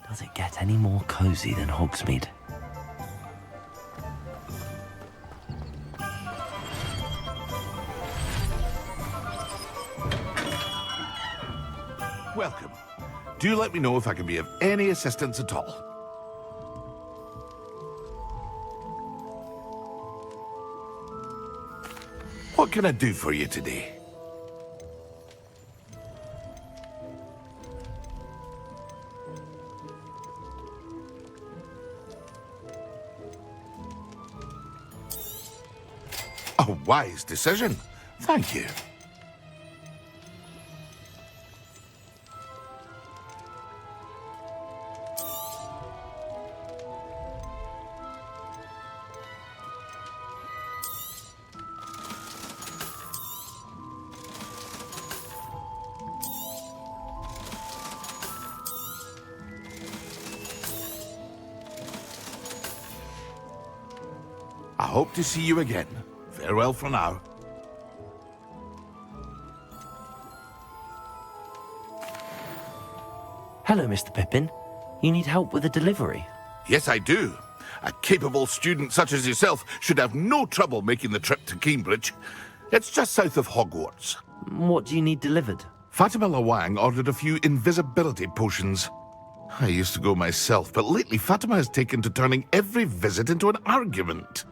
Does it get any more cozy than Hogsmeade? Welcome. Do let me know if I can be of any assistance at all. What can I do for you today? A wise decision. Thank you. I hope to see you again. Farewell for now. Hello, Mr. Pippin. You need help with a delivery? Yes, I do. A capable student such as yourself should have no trouble making the trip to Cambridge. It's just south of Hogwarts. What do you need delivered? Fatima Lawang ordered a few invisibility potions. I used to go myself, but lately Fatima has taken to turning every visit into an argument.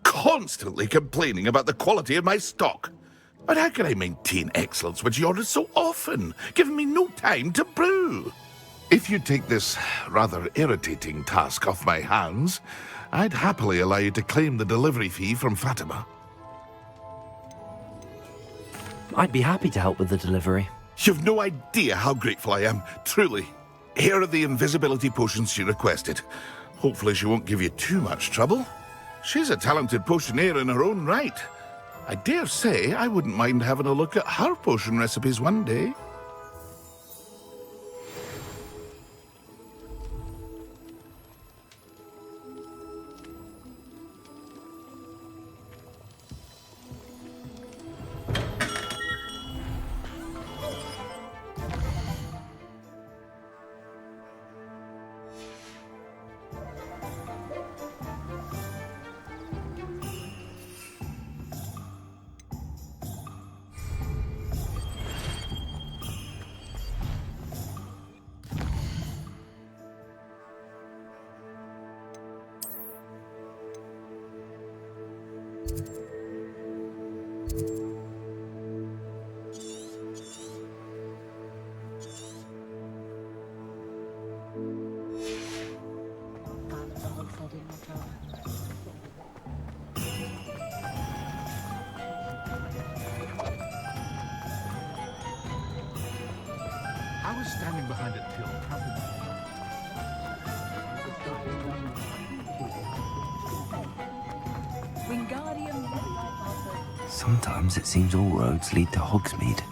Constantly complaining about the quality of my stock. But how can I maintain excellence when she orders so often, giving me no time to brew? If you take this rather irritating task off my hands, I'd happily allow you to claim the delivery fee from Fatima. I'd be happy to help with the delivery. You've no idea how grateful I am, truly. Here are the invisibility potions she requested. Hopefully she won't give you too much trouble. She's a talented potioneer in her own right. I dare say I wouldn't mind having a look at her potion recipes one day. I was standing behind a till. Sometimes it seems all roads lead to Hogsmeade.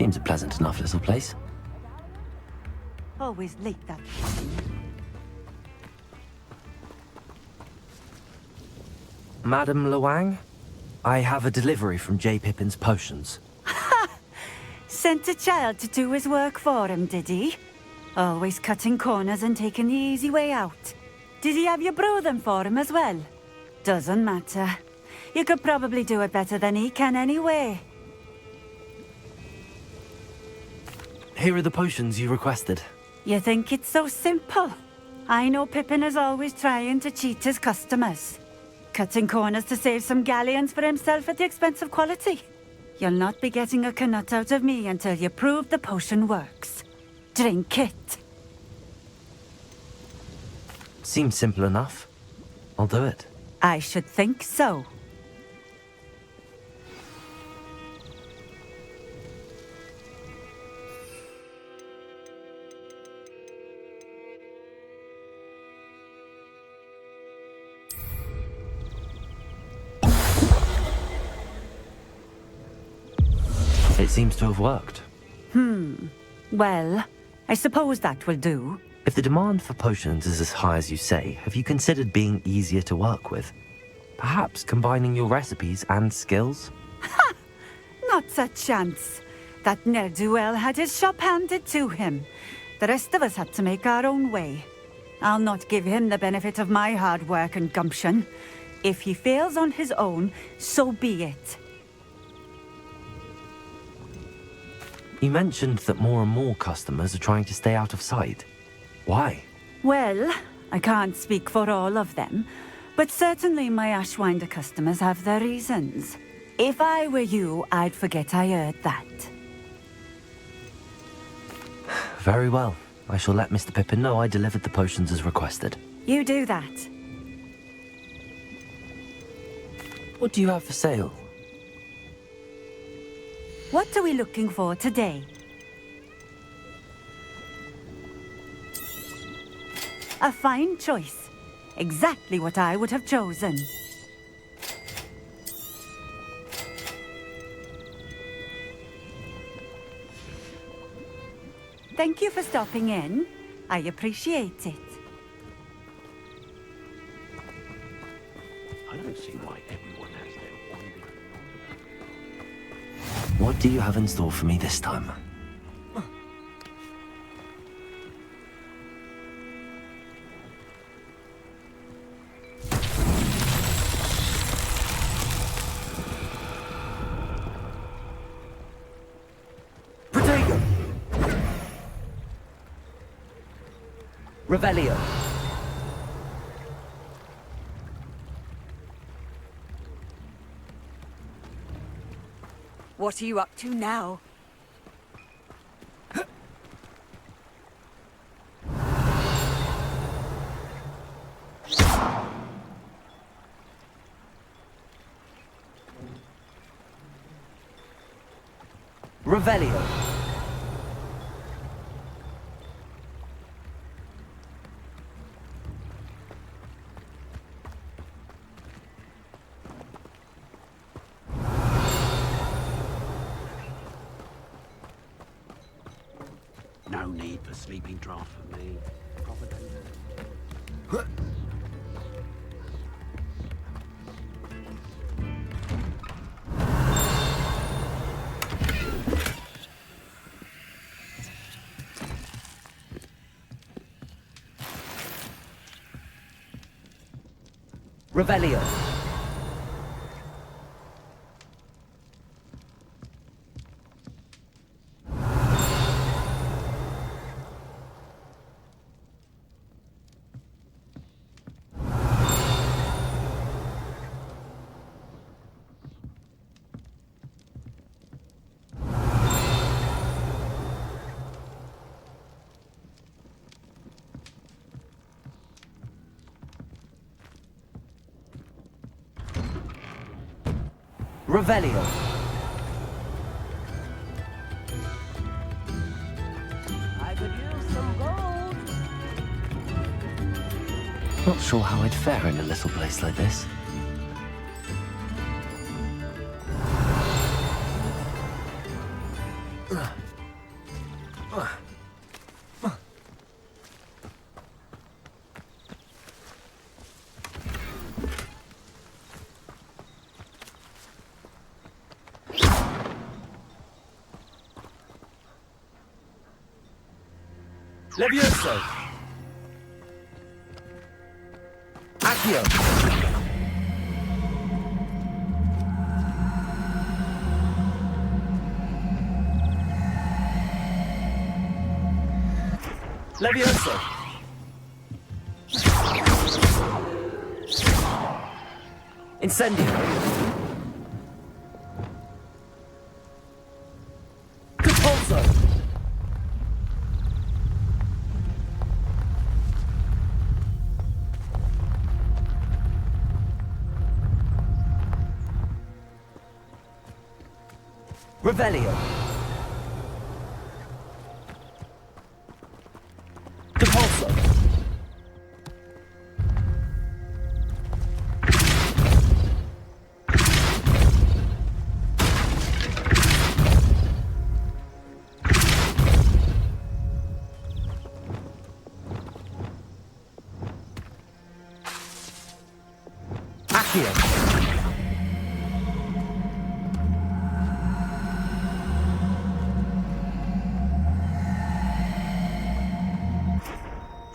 Seems a pleasant enough little place. Always late, that thing. Madam Luang, I have a delivery from J. Pippin's Potions. Sent a child to do his work for him, did he? Always cutting corners and taking the easy way out. Did he have you brew them for him as well? Doesn't matter. You could probably do it better than he can anyway. Here are the potions you requested. You think it's so simple? I know Pippin is always trying to cheat his customers. Cutting corners to save some galleons for himself at the expense of quality. You'll not be getting a canut out of me until you prove the potion works. Drink it. Seems simple enough. I'll do it. I should think so. It seems to have worked. Well, I suppose that will do. If the demand for potions is as high as you say, have you considered being easier to work with? Perhaps combining your recipes and skills? Not a chance. That ne'er-do-well had his shop handed to him. The rest of us had to make our own way. I'll not give him the benefit of my hard work and gumption. If he fails on his own, so be it. You mentioned that more and more customers are trying to stay out of sight. Why? Well, I can't speak for all of them, but certainly my Ashwinder customers have their reasons. If I were you, I'd forget I heard that. Very well. I shall let Mr. Pippin know I delivered the potions as requested. You do that. What do you have for sale? What are we looking for today? A fine choice. Exactly what I would have chosen. Thank you for stopping in. I appreciate it. I don't see why everyone has their wandering. What do you have in store for me this time? Protego! Revelio! What are you up to now? Revelio! No need for sleeping draft for me. Proper dangerous. Revelio! Revelio! I could use some gold. Not sure how I'd fare in a little place like this. Ugh. Levioso! Accio! Levioso! Incendio! Repulso! Revelio! Repulso! Accio!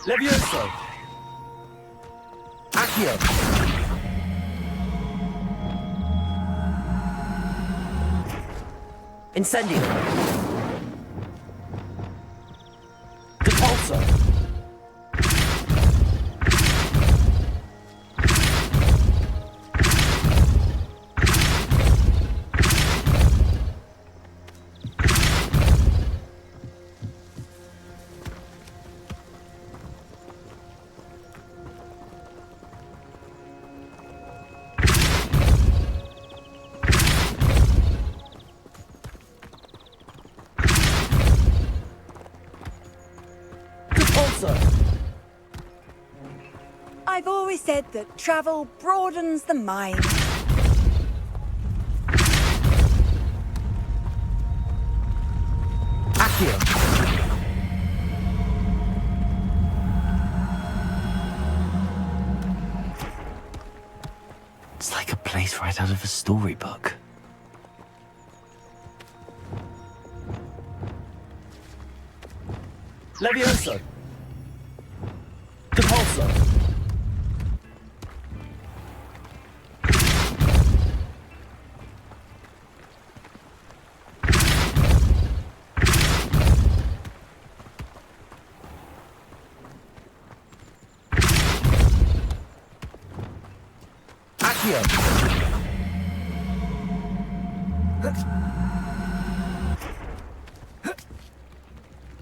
Levioso! Accio! Incendio! Repulso! I've always said that travel broadens the mind. Accio! It's like a place right out of a storybook. Levioso! Repulso! Accio!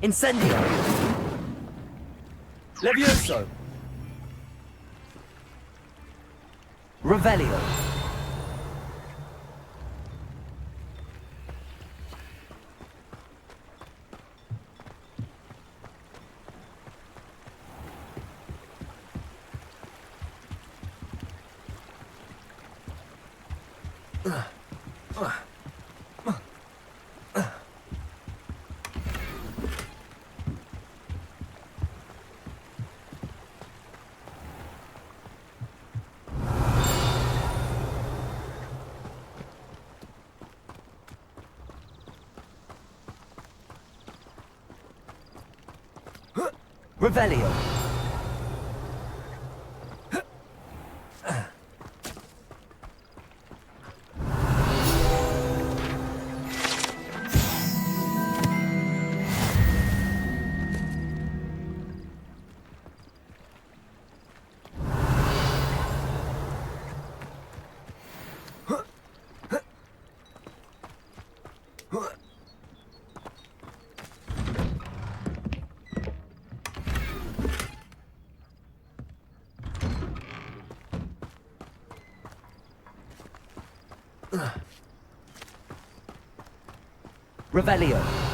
Incendio! Levioso! Revelio! Revelio! Revelio!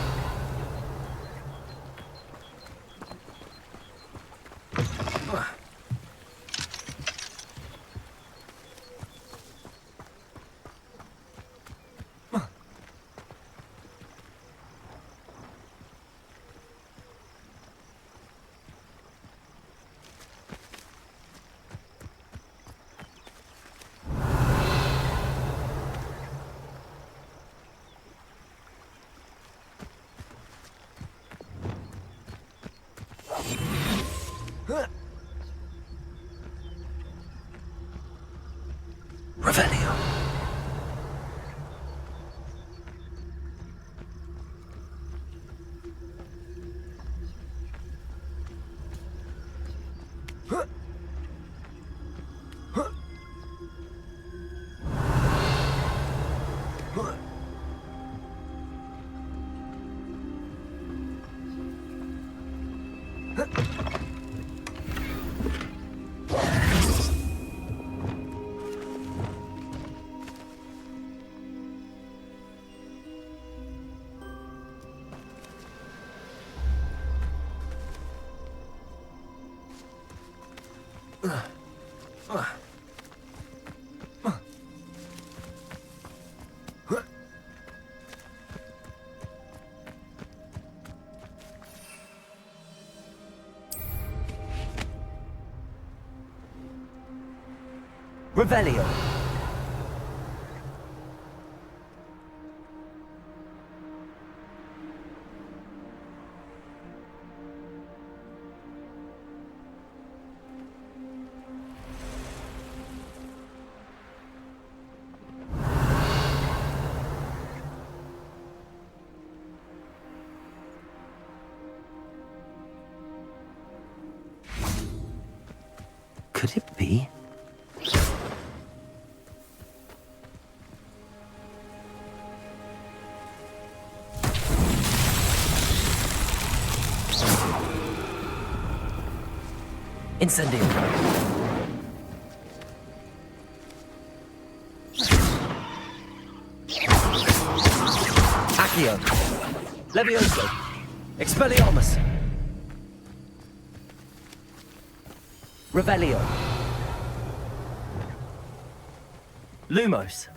Revelio. Could it be? Incendio. Accio. Levioso. Expelliarmus. Revelio. Lumos.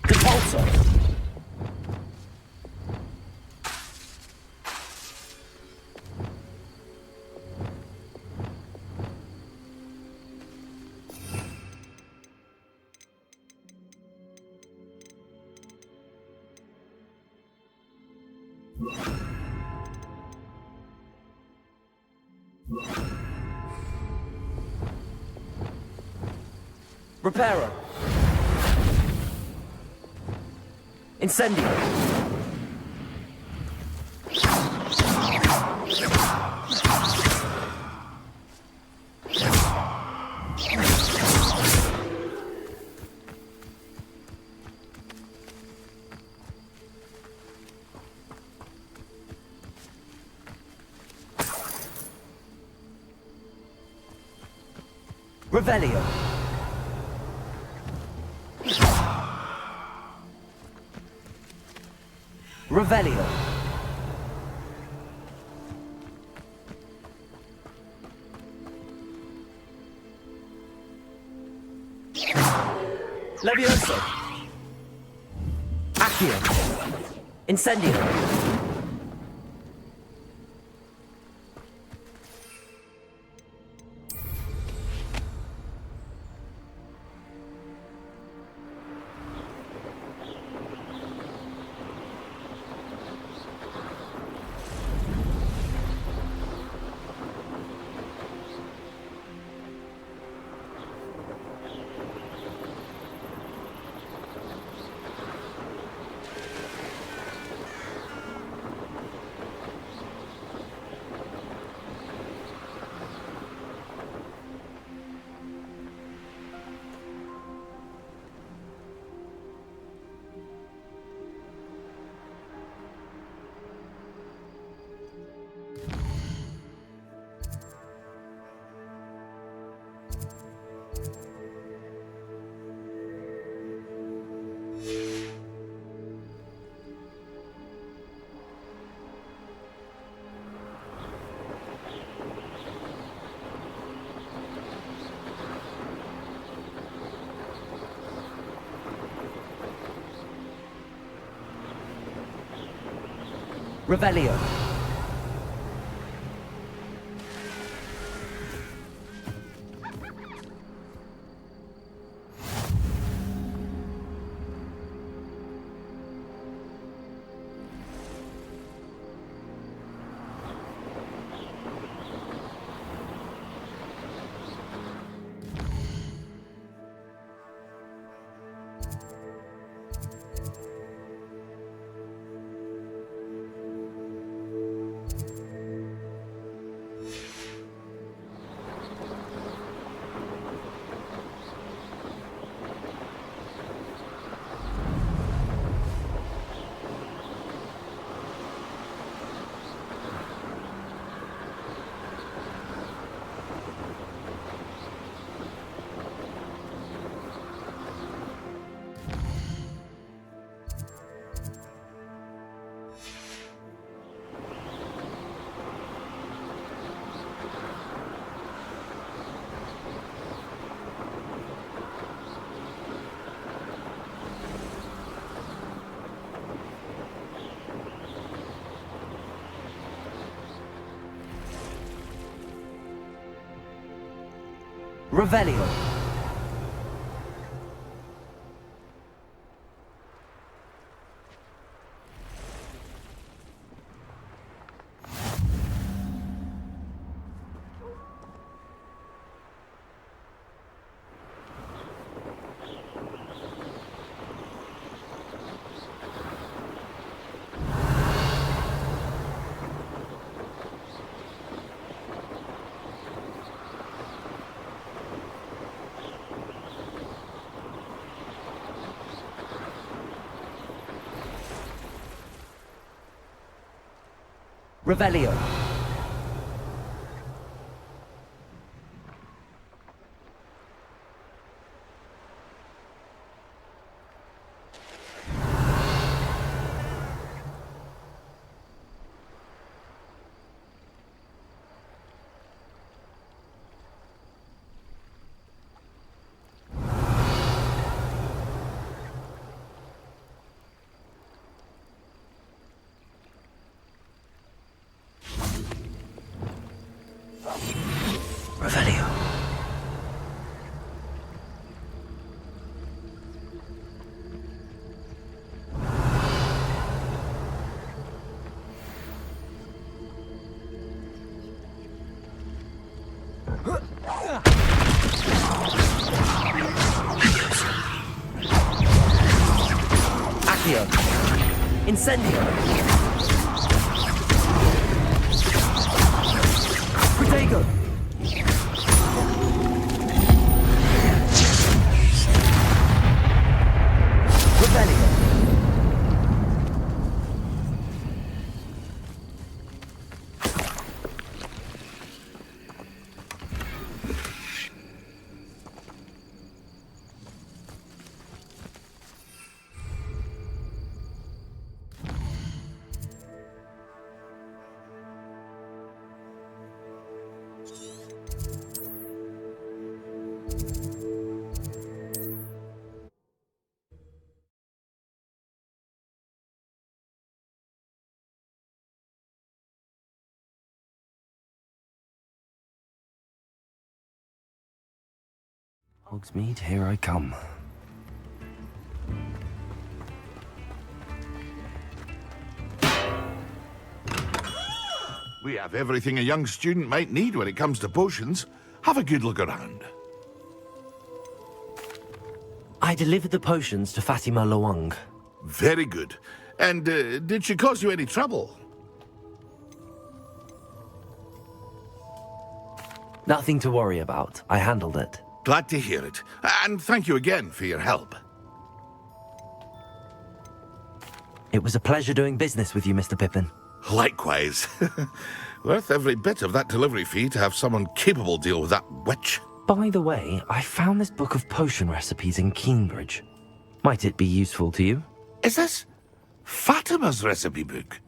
Depulso. Reparo. Incendio. Revelio. Revelio. Levioso. Accio. Incendio. Revelio. Revelio. Revelio. Revelio. Accio. Incendio. Protego. Hogsmeade, here I come. We have everything a young student might need when it comes to potions. Have a good look around. I delivered the potions to Fatima Lawang. Very good. And did she cause you any trouble? Nothing to worry about. I handled it. Glad to hear it. And thank you again for your help. It was a pleasure doing business with you, Mr. Pippin. Likewise. Worth every bit of that delivery fee to have someone capable deal with that witch. By the way, I found this book of potion recipes in Cambridge. Might it be useful to you? Is this Fatima's recipe book?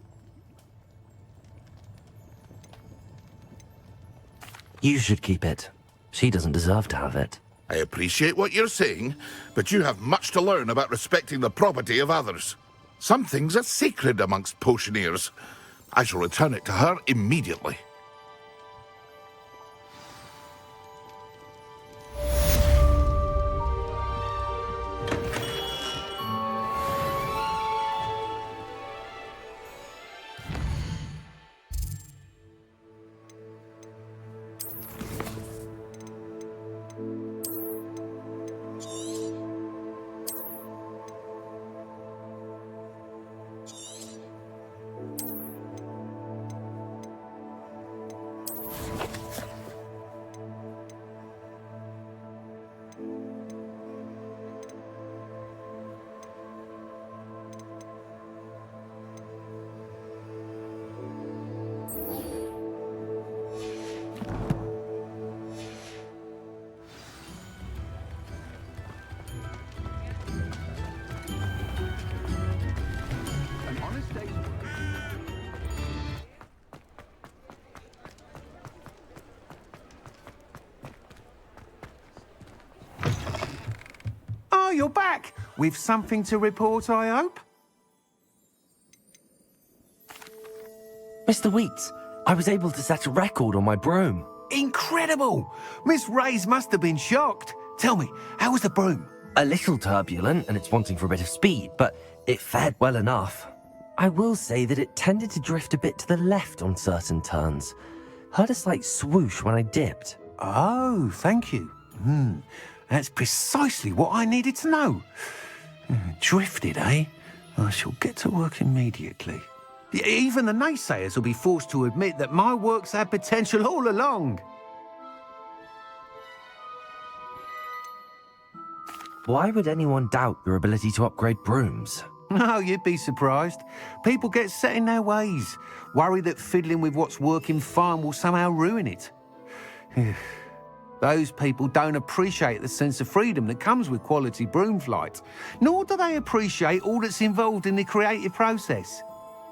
You should keep it. She doesn't deserve to have it. I appreciate what you're saying, but you have much to learn about respecting the property of others. Some things are sacred amongst potioneers. I shall return it to her immediately. Oh, you're back! With something to report, I hope? Mr. Weeks, I was able to set a record on my broom. incredible! Miss Ray's must have been shocked. Tell me, how was the broom? A little turbulent and it's wanting for a bit of speed, but it fared well enough. I will say that it tended to drift a bit to the left on certain turns. Heard a slight swoosh when I dipped. Oh, thank you. That's precisely what I needed to know. Drifted, eh? I shall get to work immediately. Even the naysayers will be forced to admit that my work's had potential all along. Why would anyone doubt your ability to upgrade brooms? Oh, you'd be surprised. People get set in their ways, worry that fiddling with what's working fine will somehow ruin it. Those people don't appreciate the sense of freedom that comes with quality broom flight, nor do they appreciate all that's involved in the creative process.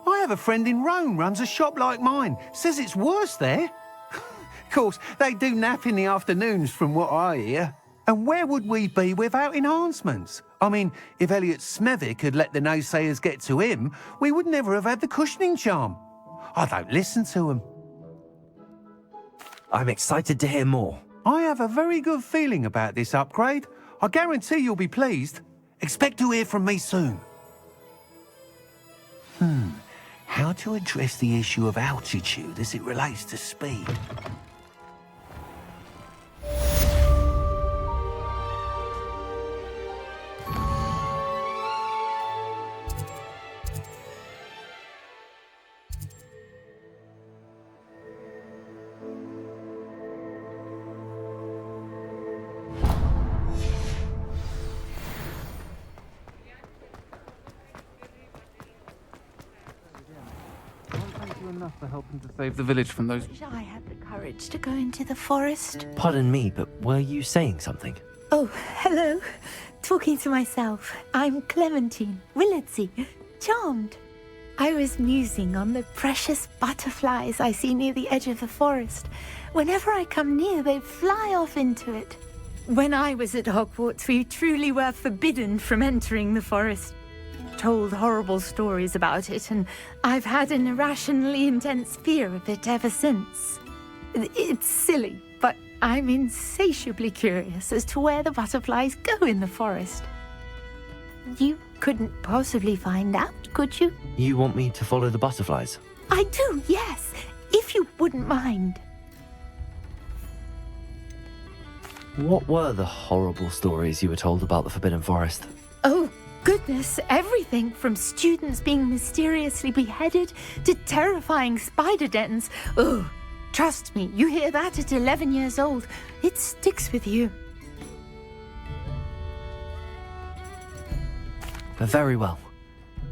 I have a friend in Rome runs a shop like mine, says it's worse there. Of course, they do nap in the afternoons from what I hear. And where would we be without enhancements? I mean, if Elliot Smethwick had let the naysayers get to him, we would never have had the cushioning charm. I don't listen to him. I'm excited to hear more. I have a very good feeling about this upgrade. I guarantee you'll be pleased. Expect to hear from me soon. How to address the issue of altitude as it relates to speed? Enough for helping to save the village from those. Wish I had the courage to go into the forest. Pardon me, but were you saying something? Oh, hello. Talking to myself. I'm Clementine Willardsey. Charmed. I was musing on the precious butterflies I see near the edge of the forest. Whenever I come near, they fly off into it. When I was at Hogwarts, we truly were forbidden from entering the forest. Told horrible stories about it, and I've had an irrationally intense fear of it ever since. It's silly, but I'm insatiably curious as to where the butterflies go in the forest. You couldn't possibly find out, could you? You want me to follow the butterflies? I do, yes, if you wouldn't mind. What were the horrible stories you were told about the Forbidden Forest? Oh, goodness, everything from students being mysteriously beheaded to terrifying spider dens. Oh, trust me, you hear that at 11 years old, it sticks with you. Very well.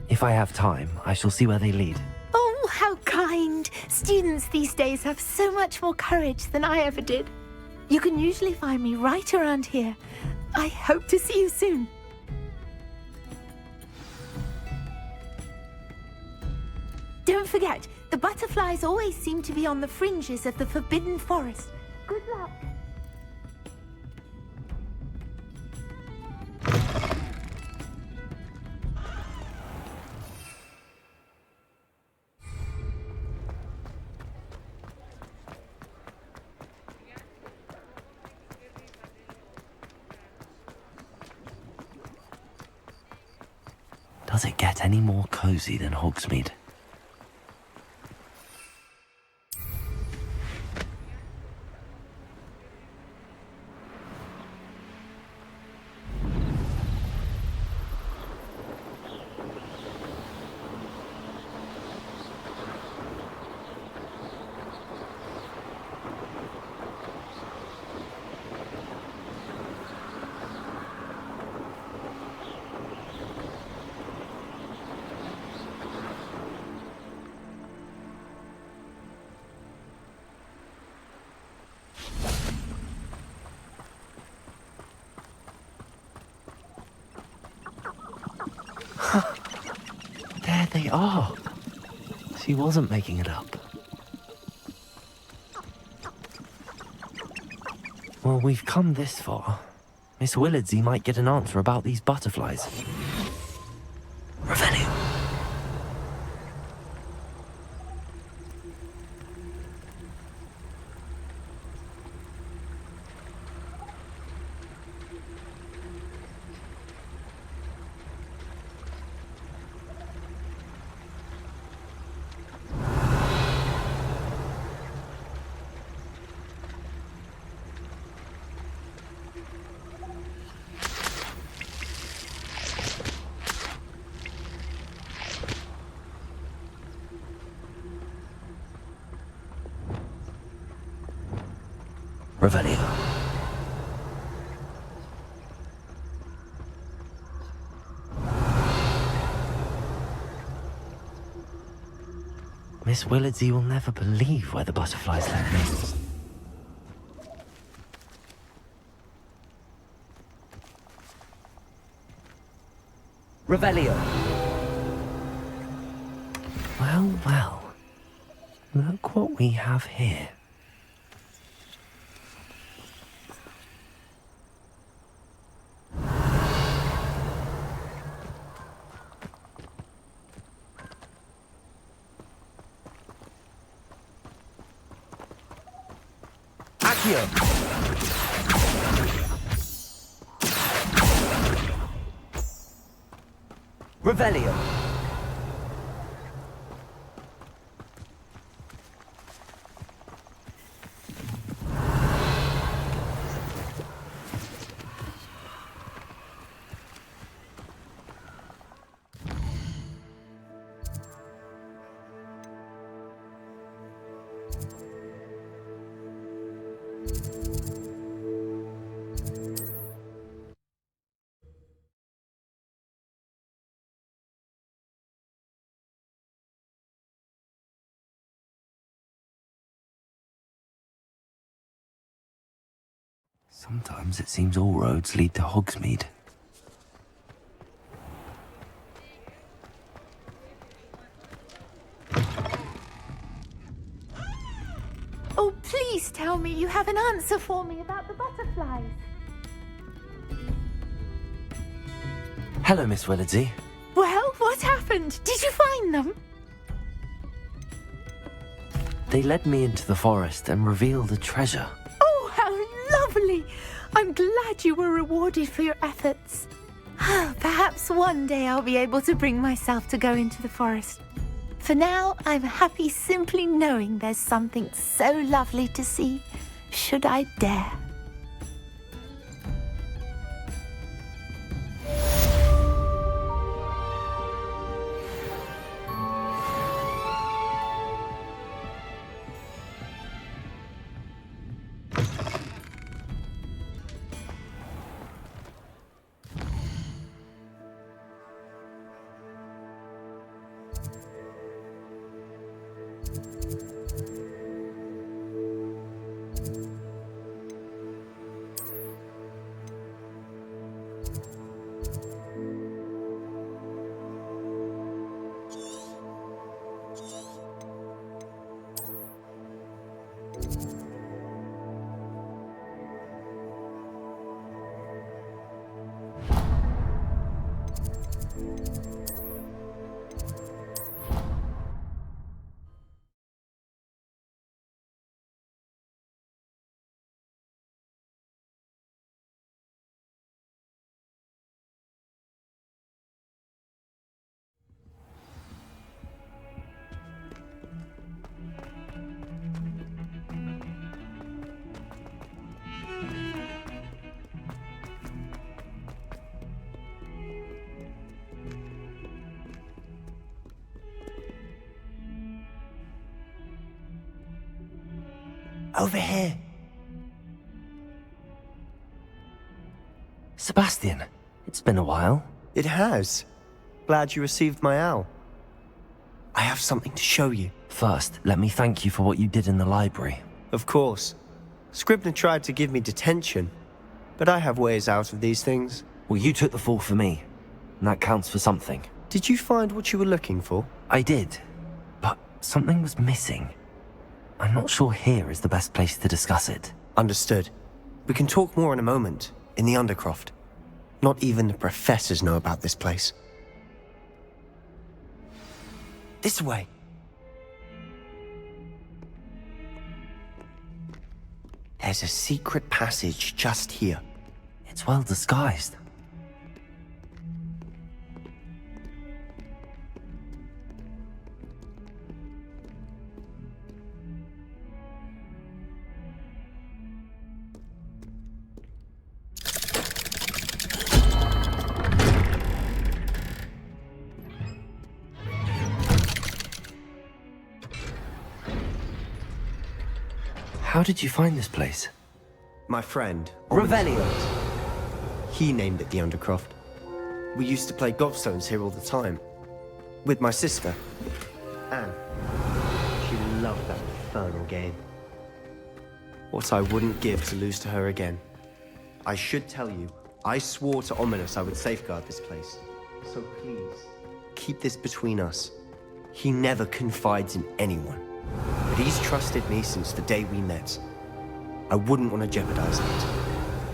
If I have time, I shall see where they lead. Oh, how kind. Students these days have so much more courage than I ever did. You can usually find me right around here. I hope to see you soon. Don't forget, the butterflies always seem to be on the fringes of the Forbidden Forest. Good luck. Does it get any more cozy than Hogsmeade? There they are. She wasn't making it up. Well, we've come this far. Miss Willardsey might get an answer about these butterflies. Revenue. Revelio. Miss Willardsey will never believe where the butterflies led me. Revelio. Well, well. Look what we have here. Accio. Revelio. Sometimes it seems all roads lead to Hogsmeade. Oh, please tell me you have an answer for me about the butterflies. Hello, Miss Willardsey. Well, what happened? Did you find them? They led me into the forest and revealed a treasure. Oh, how lovely! I'm glad you were rewarded for your efforts. Perhaps one day I'll be able to bring myself to go into the forest. For now, I'm happy simply knowing there's something so lovely to see, should I dare. Over here. Sebastian, it's been a while. It has. Glad you received my owl. I have something to show you. First, let me thank you for what you did in the library. Of course. Scribner tried to give me detention, but I have ways out of these things. Well, you took the fall for me, and that counts for something. Did you find what you were looking for? I did, but something was missing. I'm not sure here is the best place to discuss it. Understood. We can talk more in a moment, in the Undercroft. Not even the professors know about this place. This way. There's a secret passage just here. It's well disguised. How did you find this place? My friend. Revelio. He named it the Undercroft. We used to play gobstones here all the time. With my sister, Anne. She loved that infernal game. What I wouldn't give to lose to her again. I should tell you, I swore to Ominous I would safeguard this place. So please, keep this between us. He never confides in anyone. But he's trusted me since the day we met. I wouldn't want to jeopardize that.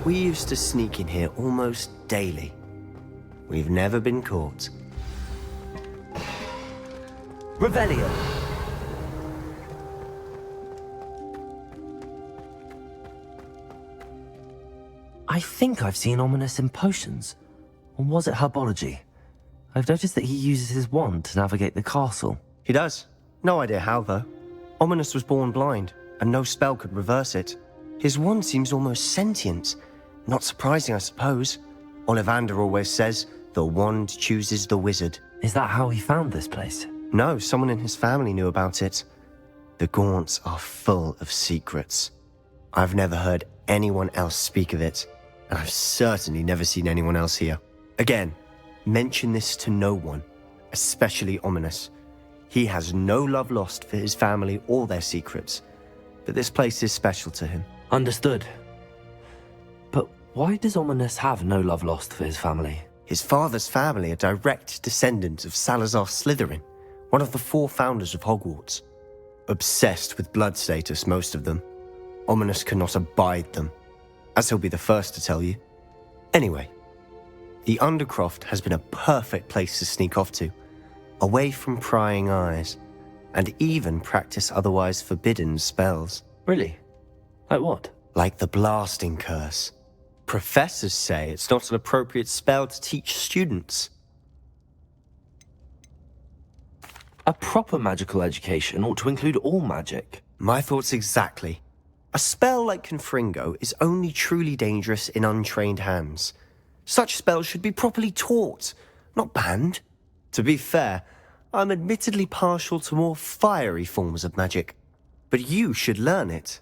We used to sneak in here almost daily. We've never been caught. Revelio. I think I've seen Ominous in potions. Or was it herbology? I've noticed that he uses his wand to navigate the castle. He does. No idea how, though. Ominous was born blind, and no spell could reverse it. His wand seems almost sentient. Not surprising, I suppose. Ollivander always says, the wand chooses the wizard. Is that how he found this place? No, someone in his family knew about it. The Gaunts are full of secrets. I've never heard anyone else speak of it, and I've certainly never seen anyone else here. Again, mention this to no one, especially Ominous. He has no love lost for his family or their secrets, but this place is special to him. Understood. But why does Ominous have no love lost for his family? His father's family are direct descendants of Salazar Slytherin, one of the 4 founders of Hogwarts. Obsessed with blood status, most of them. Ominous cannot abide them, as he'll be the first to tell you. Anyway, the Undercroft has been a perfect place to sneak off to, away from prying eyes, and even practice otherwise forbidden spells. Really? Like what? Like the blasting curse. Professors say it's not an appropriate spell to teach students. A proper magical education ought to include all magic. My thoughts exactly. A spell like Confringo is only truly dangerous in untrained hands. Such spells should be properly taught, not banned. To be fair, I'm admittedly partial to more fiery forms of magic. But you should learn it.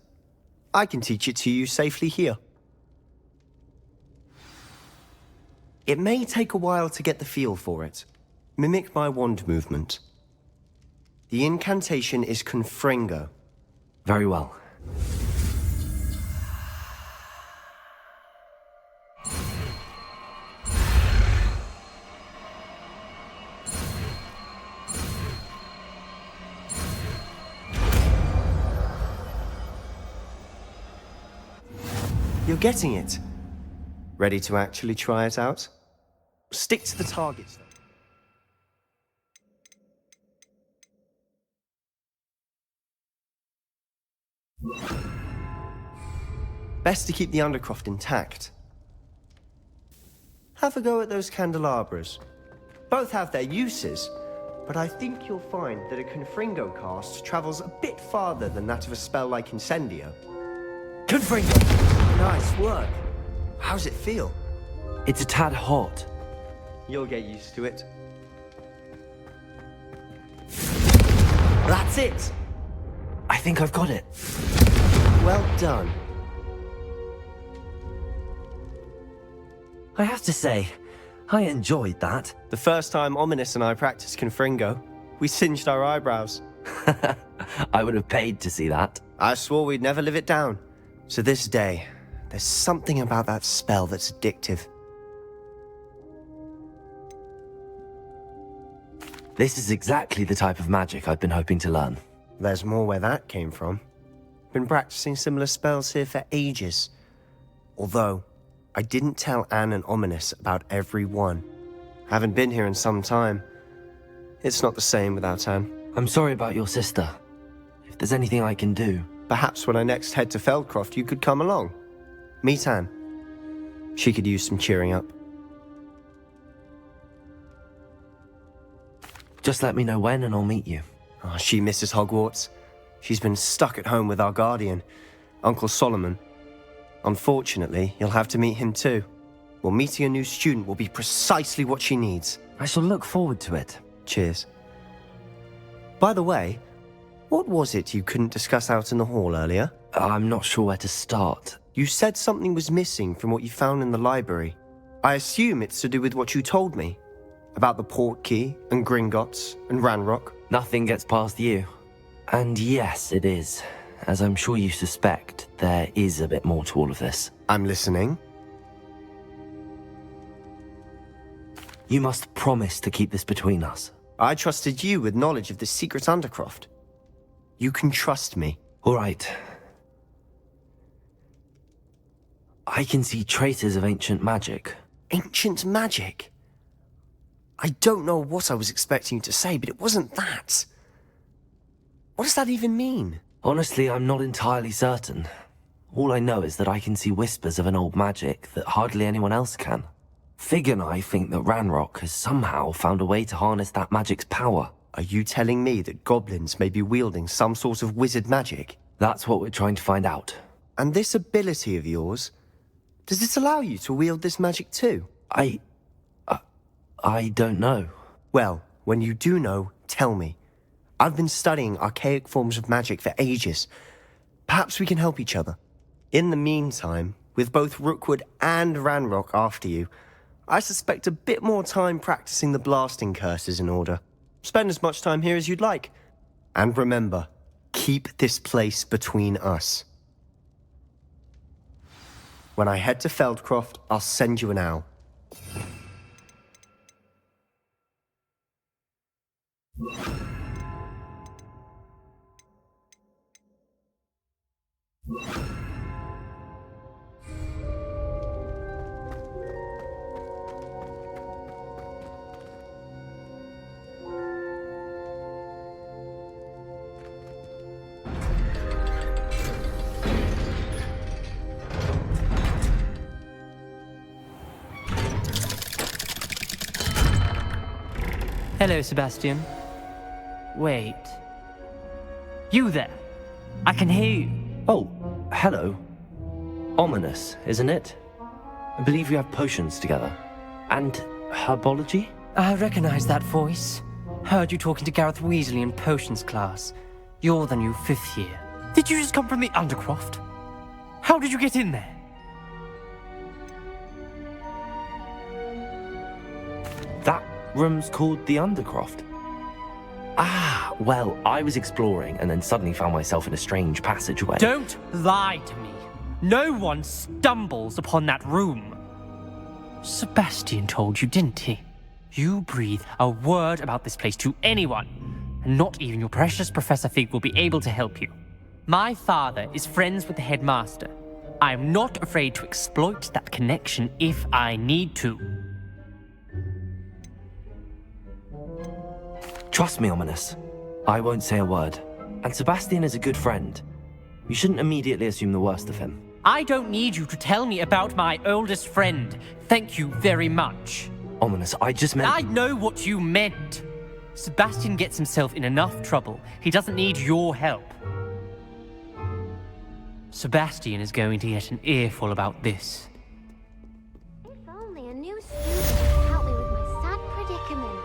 I can teach it to you safely here. It may take a while to get the feel for it. Mimic my wand movement. The incantation is Confringo. Very well. You're getting it. Ready to actually try it out? Stick to the targets, though. Best to keep the Undercroft intact. Have a go at those candelabras. Both have their uses, but I think you'll find that a Confringo cast travels a bit farther than that of a spell like Incendio. Confringo! Nice work. How's it feel? It's a tad hot. You'll get used to it. That's it! I think I've got it. Well done. I have to say, I enjoyed that. The first time Ominous and I practiced Confringo, we singed our eyebrows. I would have paid to see that. I swore we'd never live it down. To this day, there's something about that spell that's addictive. This is exactly the type of magic I've been hoping to learn. There's more where that came from. Been practicing similar spells here for ages. Although, I didn't tell Anne and Ominous about every one. Haven't been here in some time. It's not the same without Anne. I'm sorry about your sister. If there's anything I can do... Perhaps when I next head to Feldcroft, you could come along. Meet Anne. She could use some cheering up. Just let me know when and I'll meet you. Oh, she misses Hogwarts. She's been stuck at home with our guardian, Uncle Solomon. Unfortunately, you'll have to meet him too. Well, meeting a new student will be precisely what she needs. I shall look forward to it. Cheers. By the way, what was it you couldn't discuss out in the hall earlier? I'm not sure where to start. You said something was missing from what you found in the library. I assume it's to do with what you told me. About the port key, and Gringotts, and Ranrock. Nothing gets past you. And yes, it is. As I'm sure you suspect, there is a bit more to all of this. I'm listening. You must promise to keep this between us. I trusted you with knowledge of the secret Undercroft. You can trust me. All right. I can see traces of ancient magic. Ancient magic? I don't know what I was expecting you to say, but it wasn't that. What does that even mean? Honestly, I'm not entirely certain. All I know is that I can see whispers of an old magic that hardly anyone else can. Fig and I think that Ranrock has somehow found a way to harness that magic's power. Are you telling me that goblins may be wielding some sort of wizard magic? That's what we're trying to find out. And this ability of yours, does it allow you to wield this magic too? I don't know. Well, when you do know, tell me. I've been studying archaic forms of magic for ages. Perhaps we can help each other. In the meantime, with both Rookwood and Ranrock after you, I suspect a bit more time practicing the blasting curse is in order. Spend as much time here as you'd like. And remember, keep this place between us. When I head to Feldcroft, I'll send you an owl. Hello, Sebastian. Wait. You there? I can hear you. Oh, hello. Ominous, isn't it? I believe we have potions together. And herbology? I recognize that voice. Heard you talking to Gareth Weasley in potions class. You're the new 5th year. Did you just come from the Undercroft? How did you get in there? That room's called the Undercroft. Ah, well, I was exploring and then suddenly found myself in a strange passageway. Don't lie to me. No one stumbles upon that room. Sebastian told you, didn't he? You breathe a word about this place to anyone, and not even your precious Professor Fig will be able to help you. My father is friends with the headmaster. I'm not afraid to exploit that connection if I need to. Trust me, Ominous. I won't say a word. And Sebastian is a good friend. You shouldn't immediately assume the worst of him. I don't need you to tell me about my oldest friend. Thank you very much. Ominous, I just meant... I know what you meant. Sebastian gets himself in enough trouble. He doesn't need your help. Sebastian is going to get an earful about this. If only a new student could help me with my sad predicament.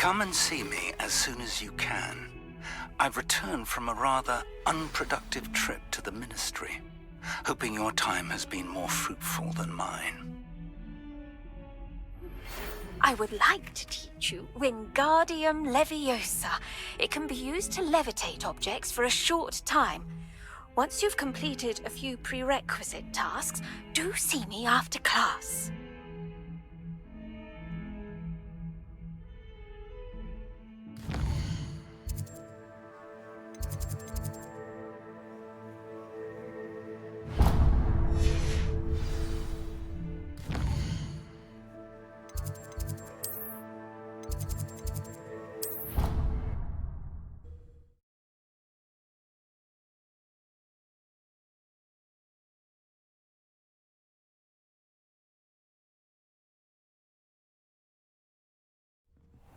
Come and see me as soon as you can. I've returned from a rather unproductive trip to the Ministry, hoping your time has been more fruitful than mine. I would like to teach you Wingardium Leviosa. It can be used to levitate objects for a short time. Once you've completed a few prerequisite tasks, do see me after class.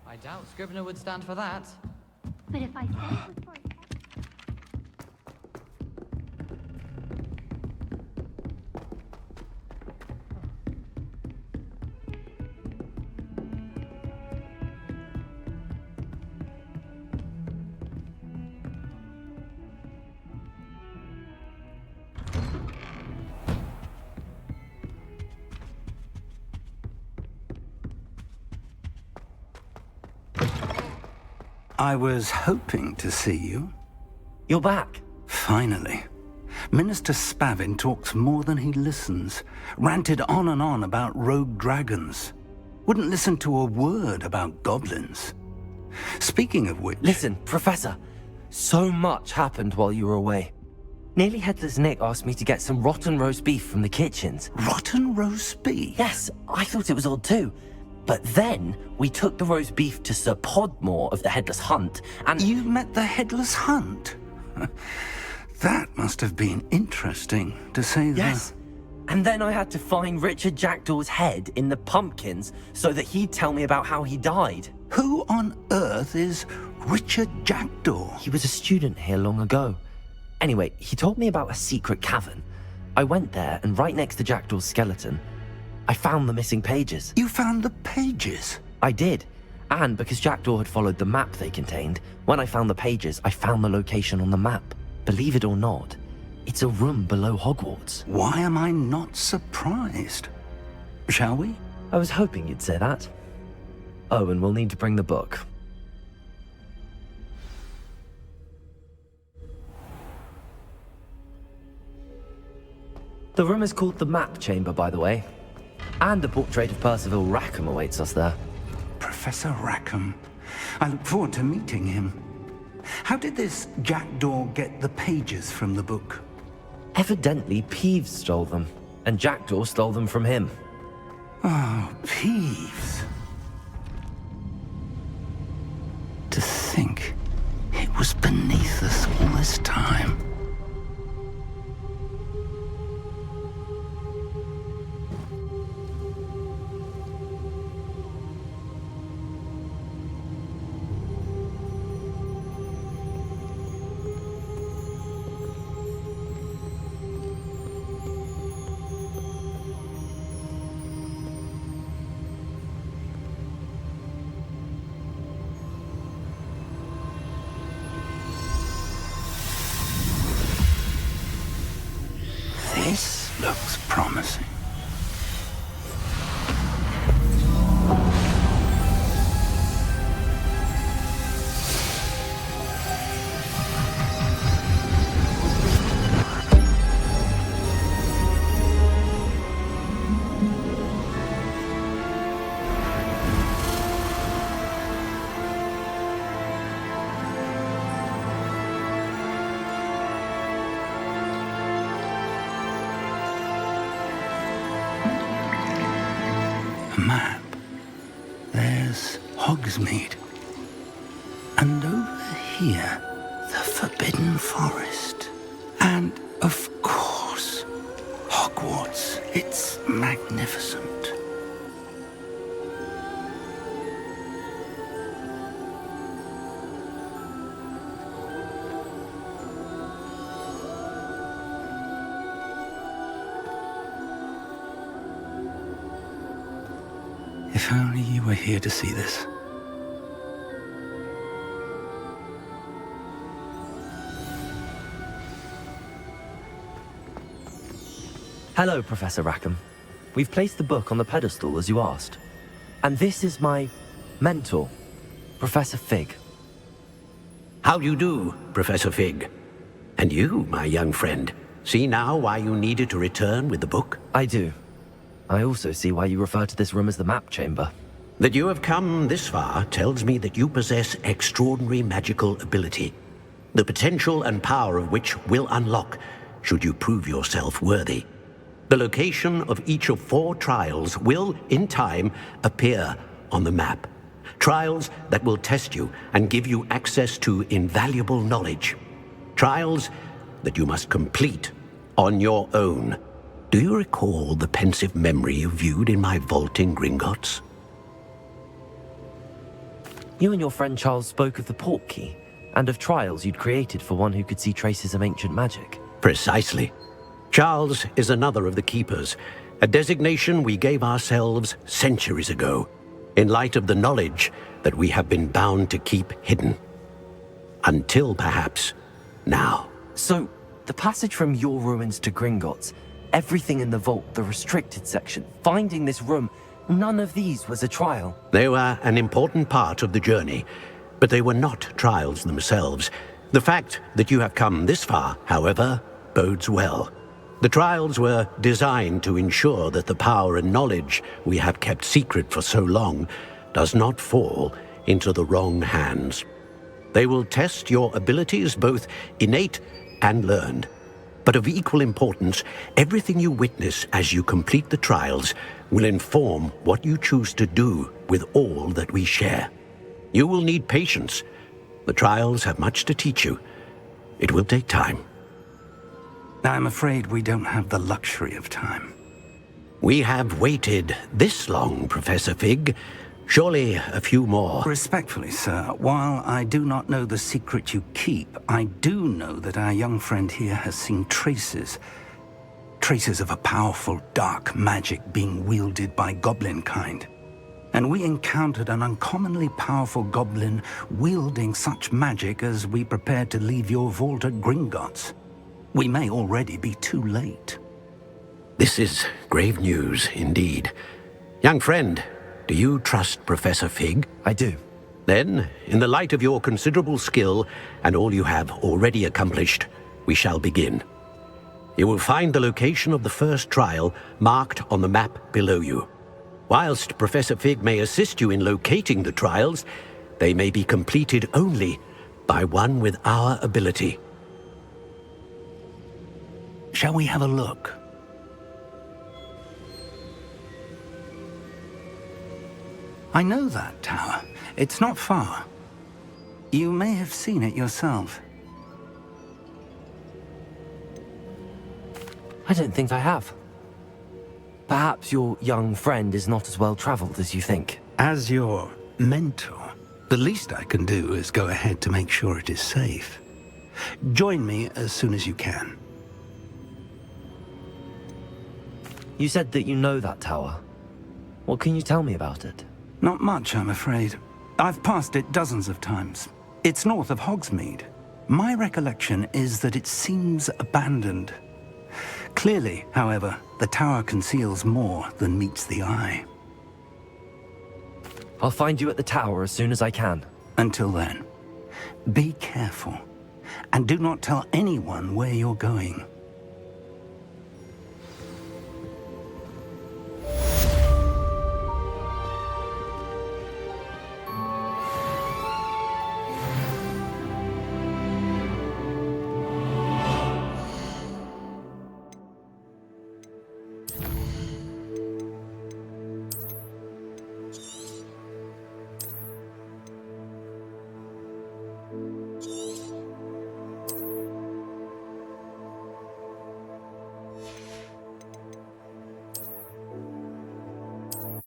I doubt Scrivener would stand for that. But if I said it was for I was hoping to see you. You're back. Finally. Minister Spavin talks more than he listens. Ranted on and on about rogue dragons. Wouldn't listen to a word about goblins. Speaking of which... Listen, Professor. So much happened while you were away. Nearly Headless Nick asked me to get some rotten roast beef from the kitchens. Rotten roast beef? Yes, I thought it was odd too. But then, we took the roast beef to Sir Podmore of the Headless Hunt, and... You met the Headless Hunt? That must have been interesting, to say the... Yes. And then I had to find Richard Jackdaw's head in the pumpkins so that he'd tell me about how he died. Who on earth is Richard Jackdaw? He was a student here long ago. Anyway, he told me about a secret cavern. I went there, and right next to Jackdaw's skeleton, I found the missing pages. You found the pages? I did. And because Jackdaw had followed the map they contained, when I found the pages, I found the location on the map. Believe it or not, it's a room below Hogwarts. Why am I not surprised? Shall we? I was hoping you'd say that. Oh, and we'll need to bring the book. The room is called the Map Chamber, by the way. And a portrait of Percival Rackham awaits us there. Professor Rackham. I look forward to meeting him. How did this Jackdaw get the pages from the book? Evidently, Peeves stole them, and Jackdaw stole them from him. Oh, Peeves. To think it was beneath us all this time. This looks promising. Map. There's Hogsmeade. And over here, the Forbidden Forest. And, of course, Hogwarts. It's magnificent. If only you were here to see this. Hello, Professor Rackham. We've placed the book on the pedestal as you asked. And this is my mentor, Professor Fig. How do you do, Professor Fig? And you, my young friend, see now why you needed to return with the book? I do. I also see why you refer to this room as the map chamber. That you have come this far tells me that you possess extraordinary magical ability, the potential and power of which will unlock should you prove yourself worthy. The location of each of 4 trials will, in time, appear on the map. Trials that will test you and give you access to invaluable knowledge. Trials that you must complete on your own. Do you recall the pensive memory you viewed in my vault in Gringotts? You and your friend Charles spoke of the port key, and of trials you'd created for one who could see traces of ancient magic. Precisely. Charles is another of the Keepers, a designation we gave ourselves centuries ago, in light of the knowledge that we have been bound to keep hidden. Until, perhaps, now. So, the passage from your ruins to Gringotts, everything in the vault, the restricted section, finding this room, none of these was a trial. They were an important part of the journey, but they were not trials themselves. The fact that you have come this far, however, bodes well. The trials were designed to ensure that the power and knowledge we have kept secret for so long does not fall into the wrong hands. They will test your abilities, both innate and learned. But of equal importance, everything you witness as you complete the trials will inform what you choose to do with all that we share. You will need patience. The trials have much to teach you. It will take time. I'm afraid we don't have the luxury of time. We have waited this long, Professor Fig. Surely a few more. Respectfully, sir, while I do not know the secret you keep, I do know that our young friend here has seen traces of a powerful dark magic being wielded by goblin kind. And we encountered an uncommonly powerful goblin wielding such magic as we prepared to leave your vault at Gringotts. We may already be too late. This is grave news indeed. Young friend, do you trust Professor Fig? I do. Then, in the light of your considerable skill and all you have already accomplished, we shall begin. You will find the location of the first trial marked on the map below you. Whilst Professor Fig may assist you in locating the trials, they may be completed only by one with our ability. Shall we have a look? I know that tower. It's not far. You may have seen it yourself. I don't think I have. Perhaps your young friend is not as well traveled as you think. As your mentor, the least I can do is go ahead to make sure it is safe. Join me as soon as you can. You said that you know that tower. What can you tell me about it? Not much, I'm afraid. I've passed it dozens of times. It's north of Hogsmeade. My recollection is that it seems abandoned. Clearly, however, the tower conceals more than meets the eye. I'll find you at the tower as soon as I can. Until then, be careful, and do not tell anyone where you're going.